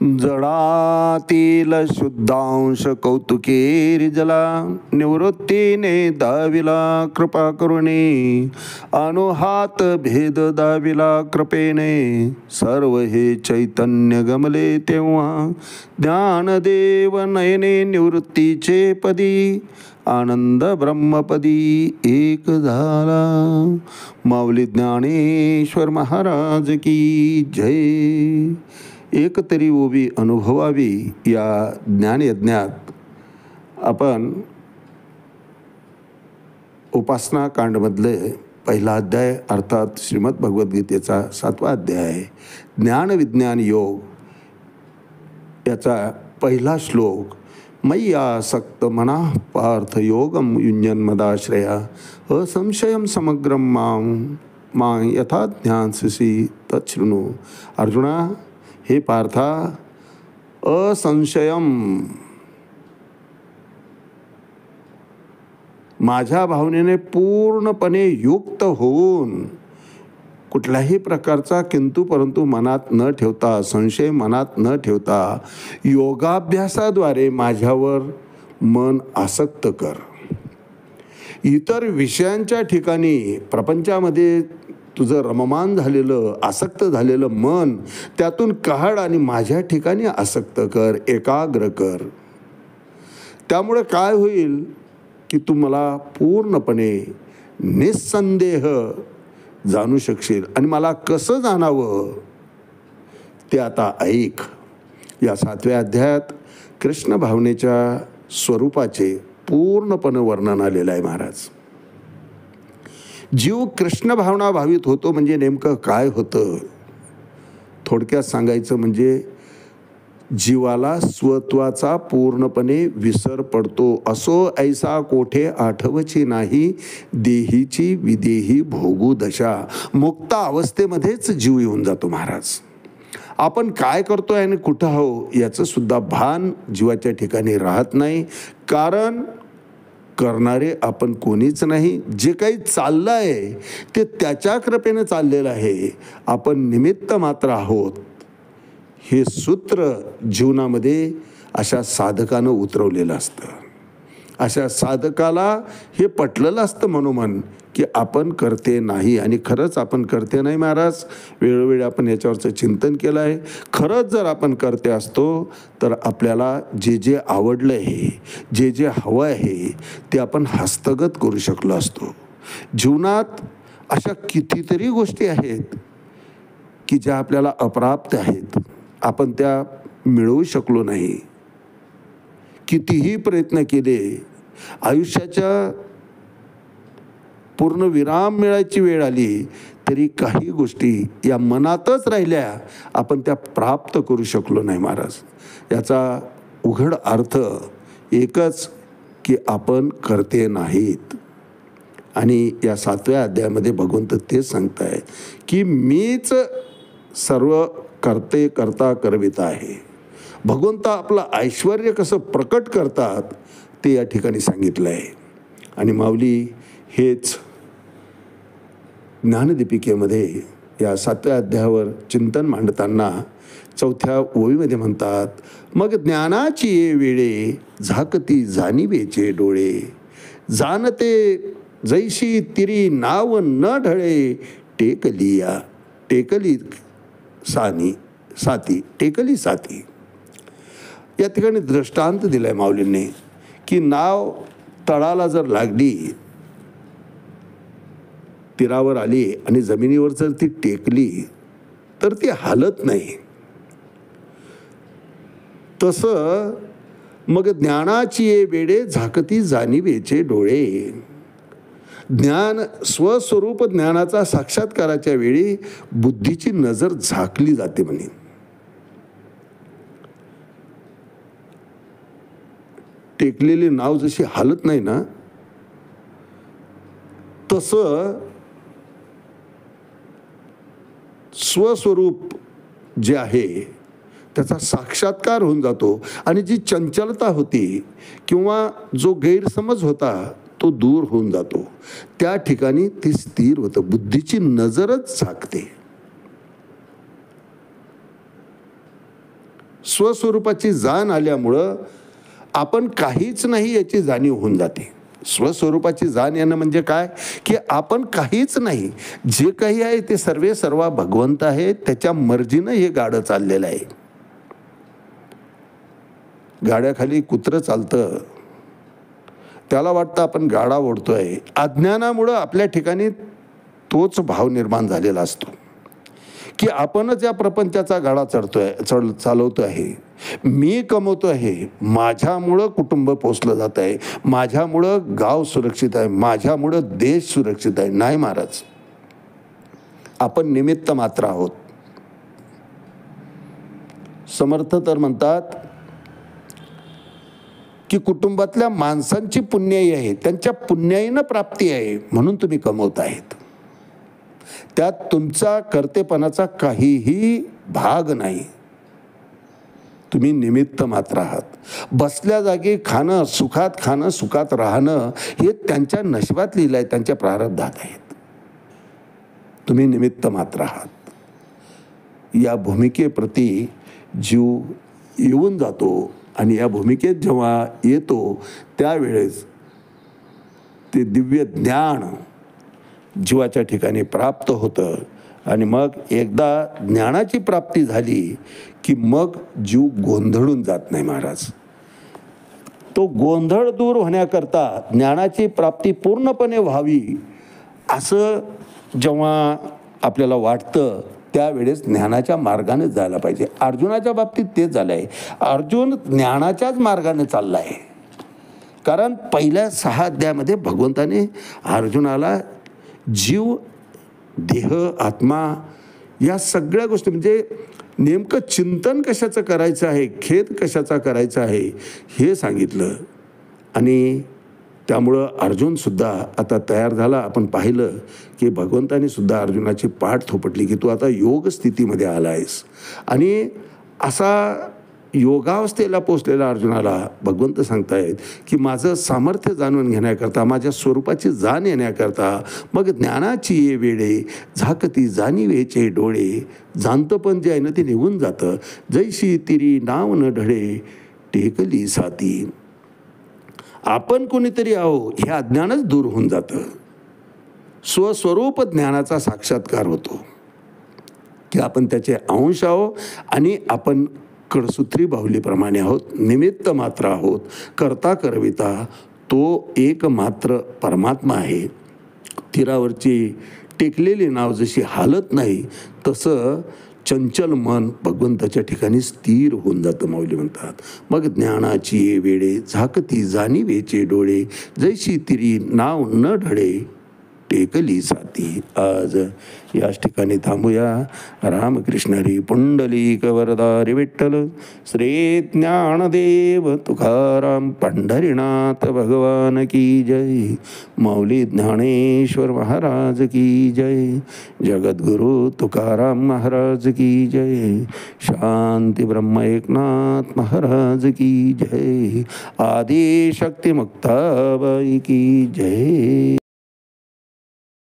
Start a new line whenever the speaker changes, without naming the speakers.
जडातील शुद्धांश कौतुकेरिजला निवृत्तीने दाविला कृपा करुणी अनुहात भेद दाविला कृपेने सर्व हे चैतन्य गमले तेव्हा ज्ञानदेव नयने निवृत्तीचे पदी आनंद ब्रह्मपदी एक झाला। माऊली ज्ञानेश्वर महाराज की जय। एक तरी ओवी अनुभवावी या ज्ञानयज्ञात आपण उपासना कांडमधले पहिला अध्याय अर्थात श्रीमद भगवद्गीतेचा 7वा अध्याय आहे, ज्ञानविज्ञान योग याचा पहिला श्लोक। मय्यासक्त मनाः पार्थ योगम युञ्जन्मदाश्रया असंशयं समग्रं मां यथा ज्ञास्यसि तच्छृणु। अर्जुना, हे पार्था, असंशयम माझ्या भावनेने पूर्णपणे युक्त होऊन कुठल्याही प्रकारचा किंतु परंतु मनात न ठेवता, संशय मनात न ठेवता योगाभ्यासाद्वारे माझ्यावर मन आसक्त कर। इतर विषयांच्या ठिकाणी प्रपंचामध्ये तुझं रममान झालेलं, आसक्त झालेलं मन त्यातून काढ आणि माझ्या ठिकाणी आसक्त कर, एकाग्र कर। त्यामुळे काय होईल की तू मला पूर्णपणे निस्संदेह जाणू शकशील। आणि मला कसं जाणावं ते आता ऐक। या 7व्या अध्यायात कृष्ण भावनेच्या स्वरूपाचे पूर्णपणे वर्णन आलेलं आहे महाराज। जीव कृष्ण भावना भावित होतो म्हणजे नेमकं काय होतं? थोडक्यात सांगायचं म्हणजे जीवाला स्वत्वाचा पूर्णपणे विसर पडतो। असो ऐसा कोठे आठवची नाही, देहीची विदेही भोगू दशा। मुक्त अवस्थेमध्येच जीव येऊन जातो महाराज। आपण काय करतोय आणि कुठं आहो याचं सुद्धा भान जीवाच्या ठिकाणी राहत नाही, कारण करणारे आपण कोणीच नाही। जे काही चाललं आहे ते त्याच्या कृपेने चाललेलं आहे, आपण निमित्त मात्र आहोत। हे सूत्र जीवनामध्ये अशा साधकानं उतरवलेलं असतं। अशा साधकाला हे पटलेलं असतं मनोमन की आपण करते नाही, आणि खरंच आपण करते नाही महाराज। वेळोवेळी आपण याच्यावरचं चिंतन केलं आहे। खरंच जर आपण करते असतो तर आपल्याला जे जे आवडलं आहे, जे जे हवं आहे ते आपण हस्तगत करू शकलो असतो। जीवनात अशा कितीतरी गोष्टी आहेत की ज्या आपल्याला अप्राप्त आहेत, आपण त्या मिळवू शकलो नाही। कितीही प्रयत्न केले, आयुष्याच्या पूर्ण विराम मिळायची वेळ आली तरी काही गोष्टी या मनातच राहिल्या, आपण त्या प्राप्त करू शकलो नाही महाराज। याचा उघड अर्थ एकच की आपण करते नाहीत। आणि या 7व्या अध्यायामध्ये भगवंत ते सांगताय की मीच सर्व करते करता करविता आहे। भगवंत आपलं ऐश्वर्य कसं प्रकट करतात ते या ठिकाणी सांगितलं आहे। आणि माऊली हेच ज्ञानदीपिकेमध्ये या 7व्या अध्यायावर चिंतन मांडताना 4थ्या ओळीमध्ये म्हणतात, मग ज्ञानाची ये वेळे झाकती जाणिवेचे डोळे, जाणते जैशी तिरी नाव न ढळे, टेकली साथी। या ठिकाणी दृष्टांत दिलाय माऊलींनी की नाव तळाला जर लागली, तीरावर आली आणि जमिनीवर जर ती टेकली तर ती हालत नाही। तसं मग ज्ञानाची ये वेडे झाकती जाणिवेचे डोळे। ज्ञान स्वस्वरूप ज्ञानाचा साक्षात्काराच्या वेळी बुद्धीची नजर झाकली जाते म्हणे। टेकलेली नाव जशी हालत नाही ना, तसं स्वस्वरूप जे आहे त्याचा साक्षात्कार होऊन जातो आणि जी चंचलता होती किंवा जो गैरसमज होता तो दूर होऊन जातो। त्या ठिकाणी ती स्थिर होतं, बुद्धीची नजरच झाकते। स्वस्वरूपाची जाण आल्यामुळं आपण काहीच नाही याची जाणीव होऊन जाते. स्वस्वरूपाची जाण येणं म्हणजे काय, की आपण काहीच नाही, जे काही आहे ते सर्व भगवंत आहे, त्याच्या मर्जीनं हे गाडं चाललेलं आहे. गाड्याखाली कुत्रं चालतं, त्याला वाटतं आपण गाडा ओढतोय. अज्ञानामुळं आपल्या ठिकाणी तोच भाव निर्माण झालेला असतो की आपणच या प्रपंचाचा गाडा चालवतो आहे. मी कमवतो आहे, माझ्यामुळं कुटुंब पोचलं जात आहे, माझ्यामुळं गाव सुरक्षित आहे, माझ्यामुळं देश सुरक्षित आहे. नाही महाराज, आपण निमित्त मात्र आहोत. समर्थ तर म्हणतात की कुटुंबातल्या माणसांची पुण्याई आहे, त्यांच्या पुण्याईनं प्राप्ती आहे, म्हणून तुम्ही कमवत आहेत. त्यात तुमचा कर्तेपणाचा काहीही भाग नाही. तुम्ही निमित्त मात्र आहात. बसल्या जागी खाणं, सुखात राहणं हे त्यांच्या नशिबात लिहिलं आहे, त्यांच्या प्रारब्धात आहेत. तुम्ही निमित्त मात्र आहात. या भूमिकेप्रती जीव येऊन जातो आणि या भूमिकेत जेव्हा येतो त्यावेळेस ते दिव्य ज्ञान जीवाच्या ठिकाणी प्राप्त होतं. आणि मग एकदा ज्ञानाची प्राप्ती झाली की मग जीव गोंधळून जात नाही महाराज. तो गोंधळ दूर होण्याकरता ज्ञानाची प्राप्ती पूर्णपणे व्हावी असं जेव्हा आपल्याला वाटतं त्यावेळेस ज्ञानाच्या मार्गाने जायला पाहिजे. अर्जुनाच्या बाबतीत तेच झालं आहे. अर्जुन ज्ञानाच्याच मार्गाने चालला आहे. कारण पहिल्या 6 अध्यायामध्ये भगवंताने अर्जुनाला जीव, देह, आत्मा या सगळ्या गोष्टी म्हणजे नेमकं चिंतन कशाचं करायचं आहे, खेद कशाचा करायचा आहे हे सांगितलं. आणि त्यामुळं अर्जुनसुद्धा आता तयार झाला. आपण पाहिलं की भगवंताने सुद्धा अर्जुनाची पाठ थोपटली की तू आता योग स्थितीमध्ये आला आहेस. आणि असा योगावस्थेला पोचलेला अर्जुनाला भगवंत सांगतायत की माझं सामर्थ्य जाणून घेण्याकरता, माझ्या स्वरूपाची जाण येण्याकरता मग ज्ञानाची ये वेळे, झाकती जाणीवेचे डोळे, जाणतं पण जे आहे ना ते निघून जातं. जैशी तिरी नाव न ढळे, टेकली साती. आपण कोणीतरी आहो हे अज्ञानच दूर होऊन जातं. स्वस्वरूप ज्ञानाचा साक्षात्कार होतो की आपण त्याचे अंश आहो आणि आपण कडसूत्री बाहुलीप्रमाणे आहोत, निमित्त मात्र आहोत. करता करविता तो एक मात्र परमात्मा आहे. तीरावरची टेकलेली नाव जशी हालत नाही तसं चंचल मन भगवंताच्या ठिकाणी स्थिर होऊन जातं माऊली म्हणतात. मग ज्ञानाची ये वेळे, झाकती जाणीवेचे डोळे, जैशी तिरी नाव न ढळे, टेकली साती. आज याच ठिकाणी थांबूया. रामकृष्ण हरी पुंडलिक वरदारी विठ्ठल, श्री ज्ञानदेव तुकाराम पंढरीनाथ भगवान की जय. माऊली ज्ञानेश्वर महाराज की जय. जगद्गुरु तुकाराम महाराज की जय. शांती ब्रह्म एकनाथ महाराज की जय. आदिशक्ती मुक्ताबाई की जय.